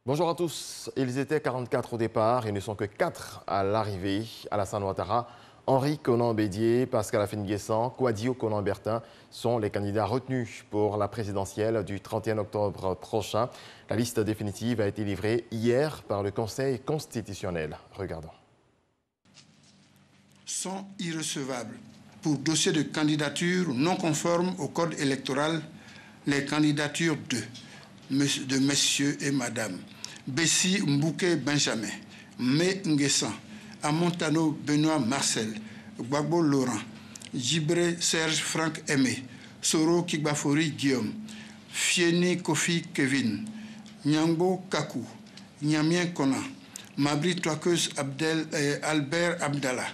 Bonjour à tous. Ils étaient 44 au départ, ils ne sont que 4 à l'arrivée. Alassane Ouattara, Henri Konan Bédié, Pascal Affi-N'Guessan, Kouadio Konan Bertin sont les candidats retenus pour la présidentielle du 31 octobre prochain. La liste définitive a été livrée hier par le Conseil constitutionnel. Regardons. Sont irrecevables. Pour dossier de candidature non conforme au code électoral, les candidatures de messieurs et madame Bessi Mbouké Benjamin, Mé Nguessan, Amontano Benoît Marcel, Gbagbo Laurent, Djibré Serge Franck Aimé, Soro Kigbafori Guillaume, Fieni Kofi Kevin, Nyangbo Kakou, Nyamien Konan, Mabri Toakeus Albert Abdallah,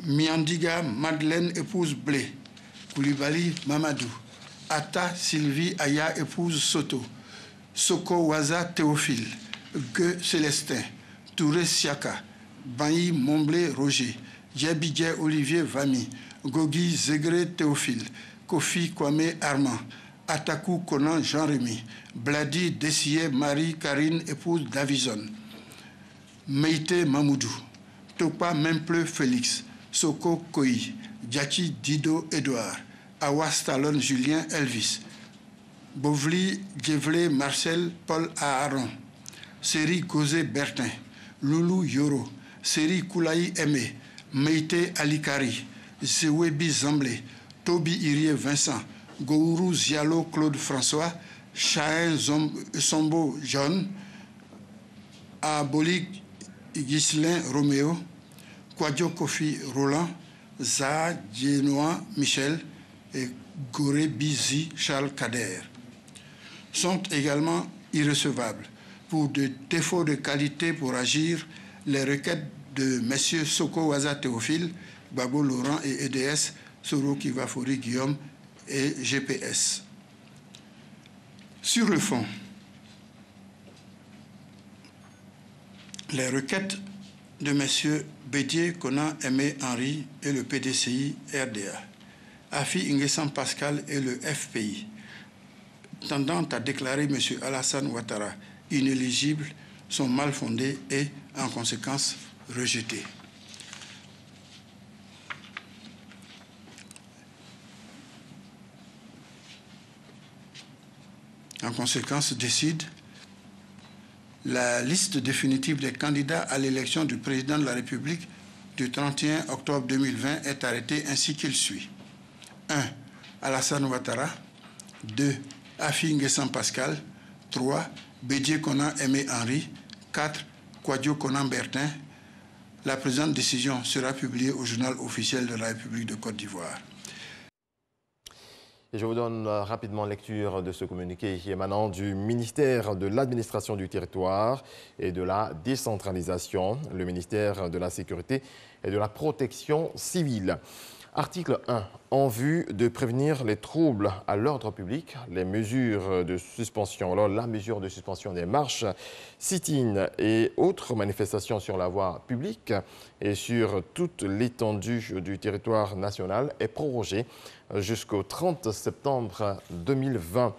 Miandiga Madeleine épouse Blé, Koulibaly Mamadou, Atta Sylvie Aya épouse Soto, Soko Waza Théophile, Gue Célestin, Touré Siaka, Bailly Momblé Roger, Djebidje Olivier Vami, Gogi Zegré Théophile, Kofi Kwame Armand, Atakou Konan Jean-Rémy, Bladi Dessier Marie Karine épouse Davison, Meïté Mamoudou, Topa Memple Félix, Soko Koi, Djachi Dido Edouard, Awas Talon Julien Elvis, Bovli Djevlé Marcel Paul Aaron, Seri Gozé Bertin, Loulou Yoro, Seri Koulaï Aimé, Meïté Alikari, Zewebi Zamblé, Toby Irie Vincent, Gourou Zialo Claude François, Chahin Sombo John, Abolik Ghislain Roméo, Kouadio Kofi Roland, Zaha Djenoa Michel et Goré Bizi Charles Kader sont également irrecevables. Pour des défauts de qualité pour agir, les requêtes de messieurs Soko Waza Théophile, Gbagbo Laurent et EDS, Soro Kivafori Guillaume et GPS. Sur le fond, les requêtes de messieurs Bédié, Konan, Aimé Henri et le PDCI RDA, Affi-N'Guessan Pascal et le FPI, tendant à déclarer M. Alassane Ouattara inéligible, sont mal fondées et, en conséquence, rejetées. En conséquence, décide la liste définitive des candidats à l'élection du président de la République du 31 octobre 2020 est arrêtée ainsi qu'il suit. 1. Alassane Ouattara. 2. Affi-N'Guessan Pascal. 3. Bédié Konan Aimé Henri. 4. Kouadio Konan Bertin. La présente décision sera publiée au journal officiel de la République de Côte d'Ivoire. Et je vous donne rapidement lecture de ce communiqué émanant du ministère de l'Administration du Territoire et de la Décentralisation, le ministère de la Sécurité et de la Protection civile. Article 1. En vue de prévenir les troubles à l'ordre public, les mesures de suspension, alors la mesure de suspension des marches, sit-in et autres manifestations sur la voie publique et sur toute l'étendue du territoire national est prorogée jusqu'au 30 septembre 2020.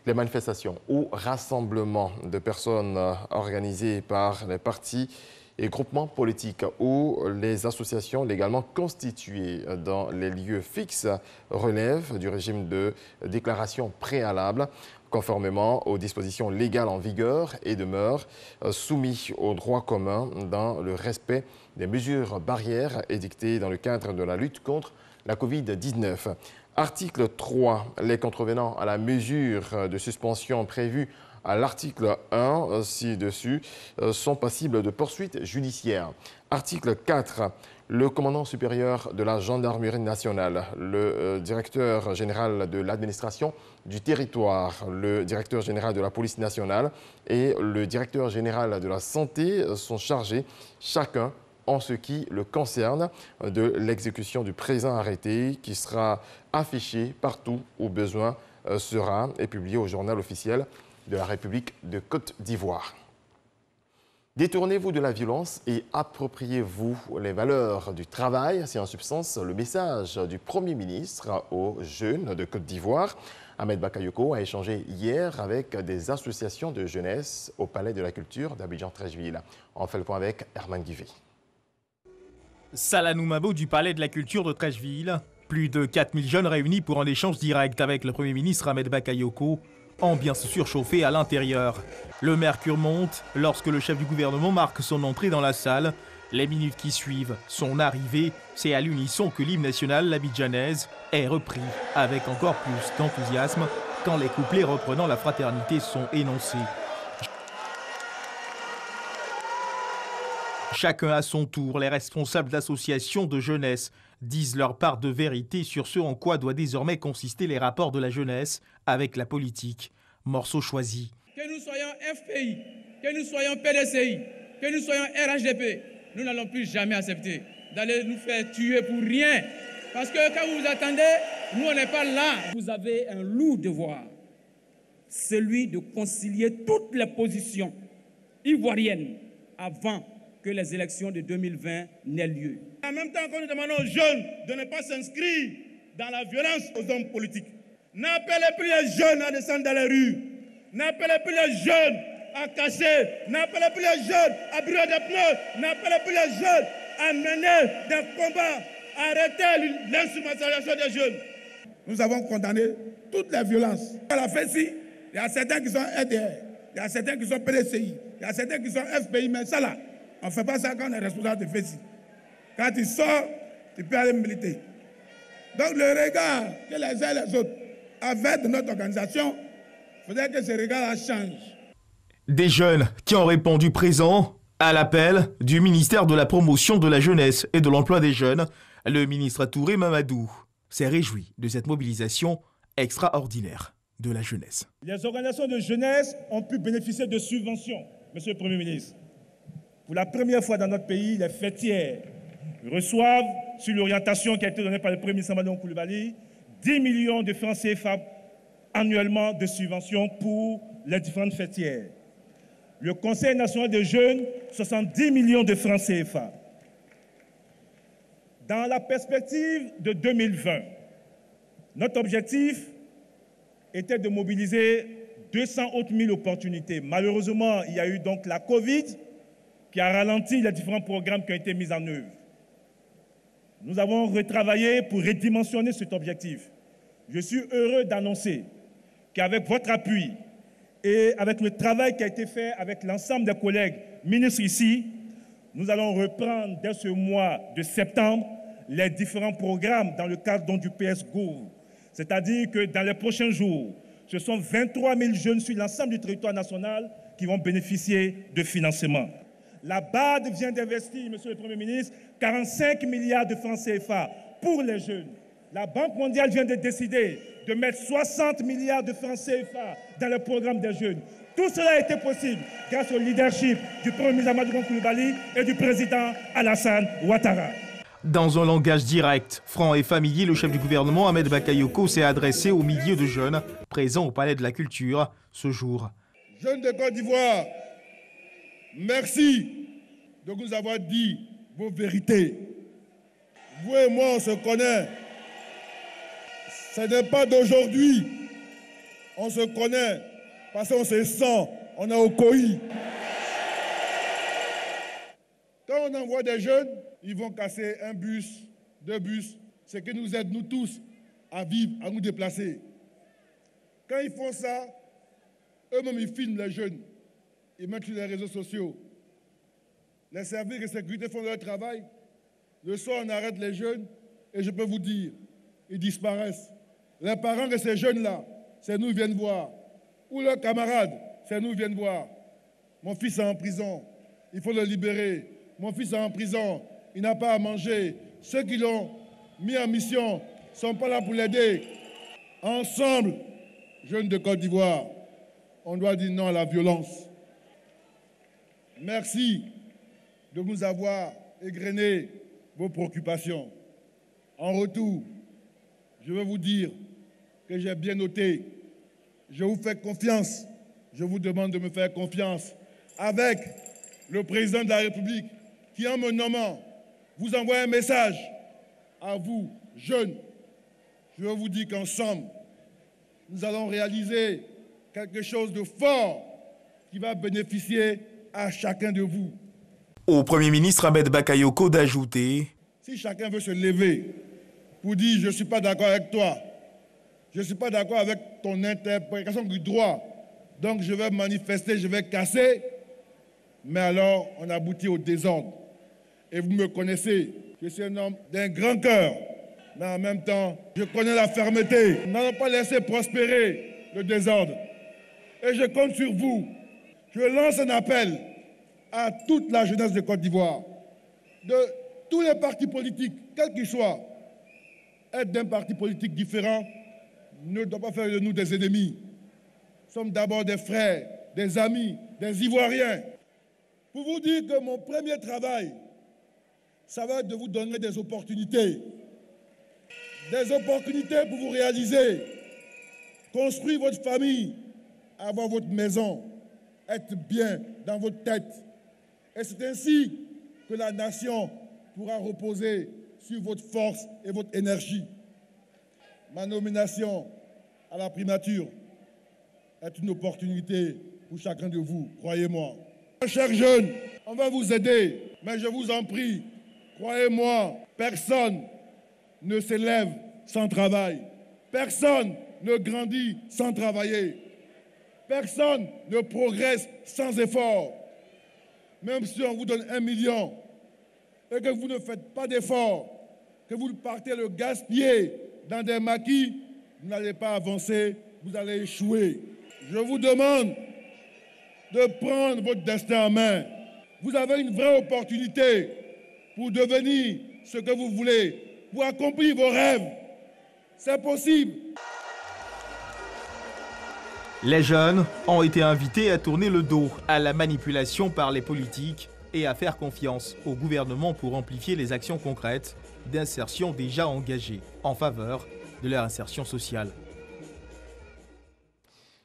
Les manifestations ou rassemblements de personnes organisés par les partis et groupements politiques ou les associations légalement constituées dans les lieux fixes relèvent du régime de déclaration préalable conformément aux dispositions légales en vigueur et demeurent soumis au droit commun dans le respect des mesures barrières édictées dans le cadre de la lutte contre la Covid-19. Article 3. Les contrevenants à la mesure de suspension prévue à l'article 1 ci-dessus sont passibles de poursuites judiciaires. Article 4. Le commandant supérieur de la gendarmerie nationale, le directeur général de l'administration du territoire, le directeur général de la police nationale et le directeur général de la santé sont chargés chacun en ce qui le concerne de l'exécution du présent arrêté qui sera affiché partout où besoin sera et publié au journal officiel de la République de Côte d'Ivoire. Détournez-vous de la violence et appropriez-vous les valeurs du travail. C'est en substance le message du Premier ministre aux jeunes de Côte d'Ivoire. Ahmed Bakayoko a échangé hier avec des associations de jeunesse au Palais de la Culture d'Abidjan-Treichville. On fait le point avec Herman Guivet. Salanou Mabo du Palais de la Culture de Treichville. Plus de 4000 jeunes réunis pour un échange direct avec le Premier ministre Ahmed Bakayoko. Ambiance surchauffée à l'intérieur. Le mercure monte lorsque le chef du gouvernement marque son entrée dans la salle. Les minutes qui suivent son arrivée, c'est à l'unisson que l'hymne national, l'abidjanaise, est repris avec encore plus d'enthousiasme quand les couplets reprenant la fraternité sont énoncés. Chacun à son tour, les responsables d'associations de jeunesse disent leur part de vérité sur ce en quoi doit désormais consister les rapports de la jeunesse avec la politique. Morceau choisi. Que nous soyons FPI, que nous soyons PDCI, que nous soyons RHDP, nous n'allons plus jamais accepter d'aller nous faire tuer pour rien. Parce que quand vous vous attendez, nous on n'est pas là. Vous avez un lourd devoir, celui de concilier toutes les positions ivoiriennes avant que les élections de 2020 n'aient lieu. En même temps que nous demandons aux jeunes de ne pas s'inscrire dans la violence aux hommes politiques, n'appelez plus les jeunes à descendre dans les rues, n'appelez plus les jeunes à cacher, n'appelez plus les jeunes à brûler des pneus, n'appelez plus les jeunes à mener des combats, arrêtez l'instrumentalisation des jeunes. Nous avons condamné toutes les violences. À la FECI, il y a certains qui sont RDR, il y a certains qui sont PDCI, il y a certains qui sont FPI, mais ça là, on ne fait pas ça quand on est responsable de FECI. Quand tu sors, tu peux aller militer. Donc le regard que les uns et les autres avaient de notre organisation, il faudrait que ce regard-là change. Des jeunes qui ont répondu présent à l'appel du ministère de la Promotion de la Jeunesse et de l'Emploi des Jeunes. Le ministre Touré Mamadou s'est réjoui de cette mobilisation extraordinaire de la jeunesse. Les organisations de jeunesse ont pu bénéficier de subventions, Monsieur le Premier ministre. Pour la première fois dans notre pays, les fêtières reçoivent, sur l'orientation qui a été donnée par le Premier ministre Amadou Coulibaly, 10 millions de francs CFA annuellement de subventions pour les différentes fêtières. Le Conseil national des jeunes, 70 millions de francs CFA. Dans la perspective de 2020, notre objectif était de mobiliser 200 autres 1000 opportunités. Malheureusement, il y a eu donc la Covid qui a ralenti les différents programmes qui ont été mis en œuvre. Nous avons retravaillé pour redimensionner cet objectif. Je suis heureux d'annoncer qu'avec votre appui et avec le travail qui a été fait avec l'ensemble des collègues ministres ici, nous allons reprendre dès ce mois de septembre les différents programmes dans le cadre donc du PS-Gouv. C'est-à-dire que dans les prochains jours, ce sont 23 000 jeunes sur l'ensemble du territoire national qui vont bénéficier de financement. La BAD vient d'investir, Monsieur le Premier ministre, 45 milliards de francs CFA pour les jeunes. La Banque mondiale vient de décider de mettre 60 milliards de francs CFA dans le programme des jeunes. Tout cela a été possible grâce au leadership du Premier ministre Amadou Coulibaly et du président Alassane Ouattara. Dans un langage direct, franc et familier, le chef du gouvernement Ahmed Bakayoko s'est adressé aux milliers de jeunes présents au Palais de la Culture ce jour. Jeunes de Côte d'Ivoire, merci de nous avoir dit vos vérités. Vous et moi, on se connaît. Ce n'est pas d'aujourd'hui. On se connaît parce qu'on se sent, on est au COI. Quand on envoie des jeunes, ils vont casser un bus, 2 bus. C'est que nous aident, nous tous, à vivre, à nous déplacer. Quand ils font ça, eux-mêmes, ils filment les jeunes. Ils mettent sur les réseaux sociaux. Les services de sécurité font leur travail. Le soir, on arrête les jeunes et je peux vous dire, ils disparaissent. Les parents de ces jeunes-là, c'est nous qui viennent voir. Ou leurs camarades, c'est nous qui viennent voir. Mon fils est en prison, il faut le libérer. Mon fils est en prison, il n'a pas à manger. Ceux qui l'ont mis en mission ne sont pas là pour l'aider. Ensemble, jeunes de Côte d'Ivoire, on doit dire non à la violence. Merci de nous avoir égrené vos préoccupations. En retour, je veux vous dire que j'ai bien noté. Je vous fais confiance. Je vous demande de me faire confiance avec le président de la République, qui en me nommant, vous envoie un message à vous, jeunes. Je veux vous dire qu'ensemble, nous allons réaliser quelque chose de fort qui va bénéficier à chacun de vous. Au Premier ministre Ahmed Bakayoko d'ajouter: si chacun veut se lever pour dire « je ne suis pas d'accord avec toi », je ne suis pas d'accord avec ton interprétation du droit, donc je vais manifester, je vais casser, mais alors on aboutit au désordre. Et vous me connaissez, je suis un homme d'un grand cœur, mais en même temps, je connais la fermeté. Nous n'allons pas laisser prospérer le désordre. Et je compte sur vous. Je lance un appel à toute la jeunesse de Côte d'Ivoire, de tous les partis politiques, quels qu'ils soient. Être d'un parti politique différent ne doit pas faire de nous des ennemis. Nous sommes d'abord des frères, des amis, des Ivoiriens. Pour vous dire que mon premier travail, ça va être de vous donner des opportunités. Des opportunités pour vous réaliser, construire votre famille, avoir votre maison, être bien dans votre tête. Et c'est ainsi que la nation pourra reposer sur votre force et votre énergie. Ma nomination à la primature est une opportunité pour chacun de vous, croyez-moi. Chers jeunes, on va vous aider, mais je vous en prie, croyez-moi, personne ne s'élève sans travail. Personne ne grandit sans travailler. Personne ne progresse sans effort. Même si on vous donne 1 million et que vous ne faites pas d'effort, que vous partez le gaspiller dans des maquis, vous n'allez pas avancer, vous allez échouer. Je vous demande de prendre votre destin en main. Vous avez une vraie opportunité pour devenir ce que vous voulez, pour accomplir vos rêves. C'est possible. Les jeunes ont été invités à tourner le dos à la manipulation par les politiques et à faire confiance au gouvernement pour amplifier les actions concrètes d'insertion déjà engagées en faveur de leur insertion sociale.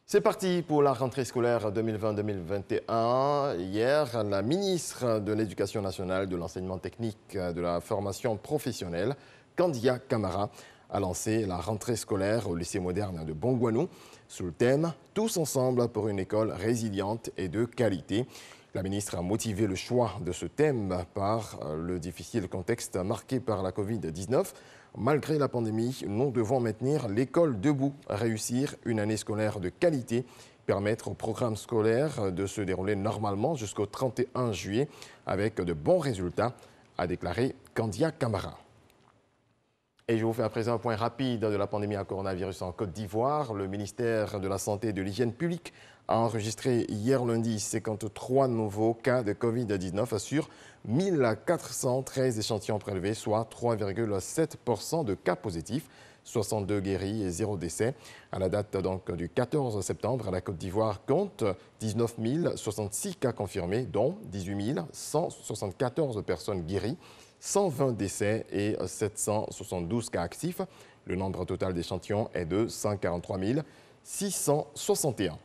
C'est parti pour la rentrée scolaire 2020-2021. Hier, la ministre de l'Éducation nationale, de l'enseignement technique, de la formation professionnelle, Kandia Camara, a lancé la rentrée scolaire au lycée moderne de Bongouanou sous le thème « Tous ensemble pour une école résiliente et de qualité ». La ministre a motivé le choix de ce thème par le difficile contexte marqué par la Covid-19. Malgré la pandémie, nous devons maintenir l'école debout, réussir une année scolaire de qualité, permettre au programme scolaire de se dérouler normalement jusqu'au 31 juillet avec de bons résultats, a déclaré Kandia Camara. Et je vous fais à présent un point rapide de la pandémie à coronavirus en Côte d'Ivoire. Le ministère de la Santé et de l'Hygiène publique a enregistré hier lundi 53 nouveaux cas de Covid-19 sur 1413 échantillons prélevés, soit 3,7% de cas positifs, 62 guéris et 0 décès. À la date donc du 14 septembre, la Côte d'Ivoire compte 19 066 cas confirmés, dont 18 174 personnes guéries, 120 décès et 772 cas actifs. Le nombre total d'échantillons est de 143 661.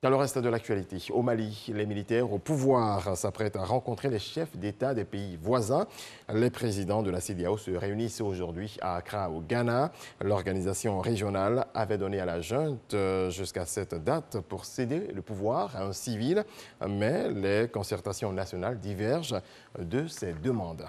Dans le reste de l'actualité, au Mali, les militaires au pouvoir s'apprêtent à rencontrer les chefs d'État des pays voisins. Les présidents de la CEDEAO se réunissent aujourd'hui à Accra, au Ghana. L'organisation régionale avait donné à la junte jusqu'à cette date pour céder le pouvoir à un civil, mais les concertations nationales divergent de ces demandes.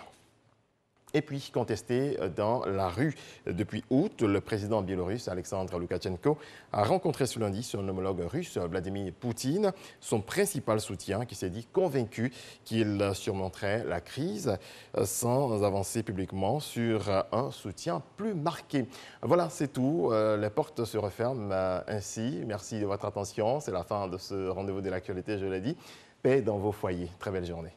Et puis, contesté dans la rue depuis août, le président biélorusse Alexandre Loukachenko a rencontré ce lundi son homologue russe Vladimir Poutine, son principal soutien, qui s'est dit convaincu qu'il surmonterait la crise sans avancer publiquement sur un soutien plus marqué. Voilà, c'est tout. Les portes se referment ainsi. Merci de votre attention. C'est la fin de ce rendez-vous de l'actualité, je l'ai dit. Paix dans vos foyers. Très belle journée.